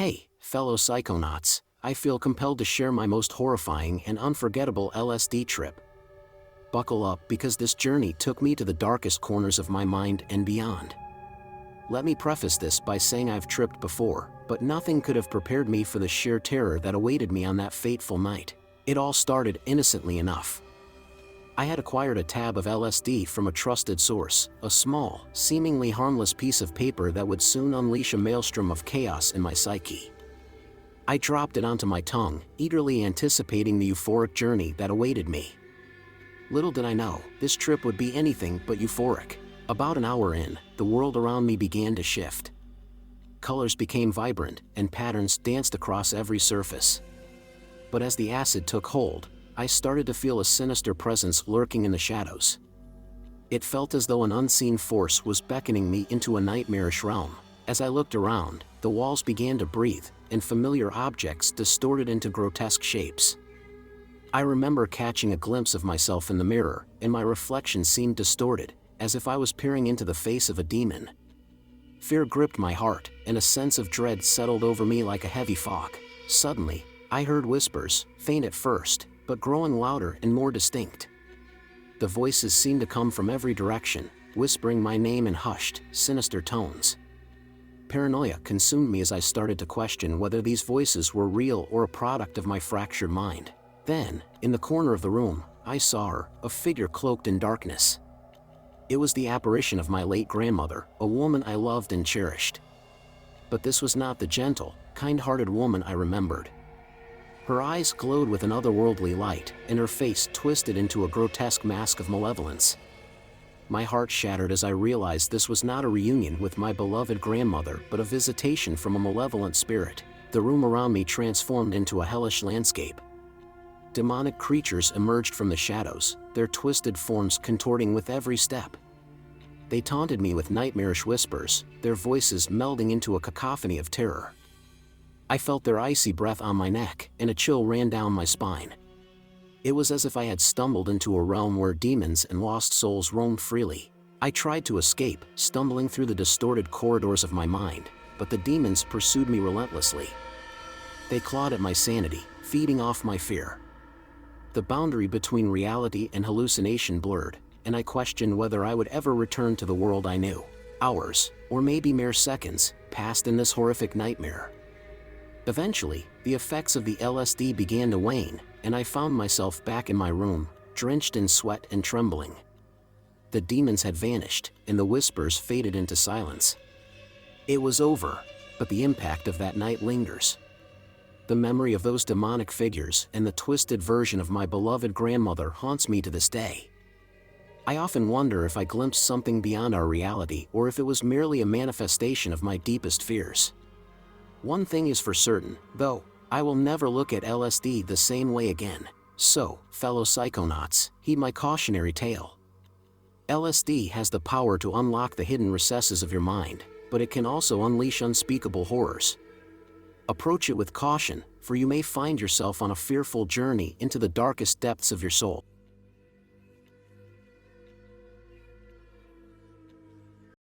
Hey, fellow psychonauts, I feel compelled to share my most horrifying and unforgettable LSD trip. Buckle up because this journey took me to the darkest corners of my mind and beyond. Let me preface this by saying I've tripped before, but nothing could have prepared me for the sheer terror that awaited me on that fateful night. It all started innocently enough. I had acquired a tab of LSD from a trusted source, a small, seemingly harmless piece of paper that would soon unleash a maelstrom of chaos in my psyche. I dropped it onto my tongue, eagerly anticipating the euphoric journey that awaited me. Little did I know, this trip would be anything but euphoric. About an hour in, the world around me began to shift. Colors became vibrant, and patterns danced across every surface. But as the acid took hold, I started to feel a sinister presence lurking in the shadows. It felt as though an unseen force was beckoning me into a nightmarish realm. As I looked around, the walls began to breathe, and familiar objects distorted into grotesque shapes. I remember catching a glimpse of myself in the mirror, and my reflection seemed distorted, as if I was peering into the face of a demon. Fear gripped my heart, and a sense of dread settled over me like a heavy fog. Suddenly, I heard whispers, faint at first, but growing louder and more distinct. The voices seemed to come from every direction, whispering my name in hushed, sinister tones. Paranoia consumed me as I started to question whether these voices were real or a product of my fractured mind. Then, in the corner of the room, I saw her, a figure cloaked in darkness. It was the apparition of my late grandmother, a woman I loved and cherished. But this was not the gentle, kind-hearted woman I remembered. Her eyes glowed with an otherworldly light, and her face twisted into a grotesque mask of malevolence. My heart shattered as I realized this was not a reunion with my beloved grandmother but a visitation from a malevolent spirit. The room around me transformed into a hellish landscape. Demonic creatures emerged from the shadows, their twisted forms contorting with every step. They taunted me with nightmarish whispers, their voices melding into a cacophony of terror. I felt their icy breath on my neck, and a chill ran down my spine. It was as if I had stumbled into a realm where demons and lost souls roamed freely. I tried to escape, stumbling through the distorted corridors of my mind, but the demons pursued me relentlessly. They clawed at my sanity, feeding off my fear. The boundary between reality and hallucination blurred, and I questioned whether I would ever return to the world I knew. Hours, or maybe mere seconds, passed in this horrific nightmare. Eventually, the effects of the LSD began to wane, and I found myself back in my room, drenched in sweat and trembling. The demons had vanished, and the whispers faded into silence. It was over, but the impact of that night lingers. The memory of those demonic figures and the twisted version of my beloved grandmother haunts me to this day. I often wonder if I glimpsed something beyond our reality or if it was merely a manifestation of my deepest fears. One thing is for certain, though, I will never look at LSD the same way again. So, fellow psychonauts, heed my cautionary tale. LSD has the power to unlock the hidden recesses of your mind, but it can also unleash unspeakable horrors. Approach it with caution, for you may find yourself on a fearful journey into the darkest depths of your soul.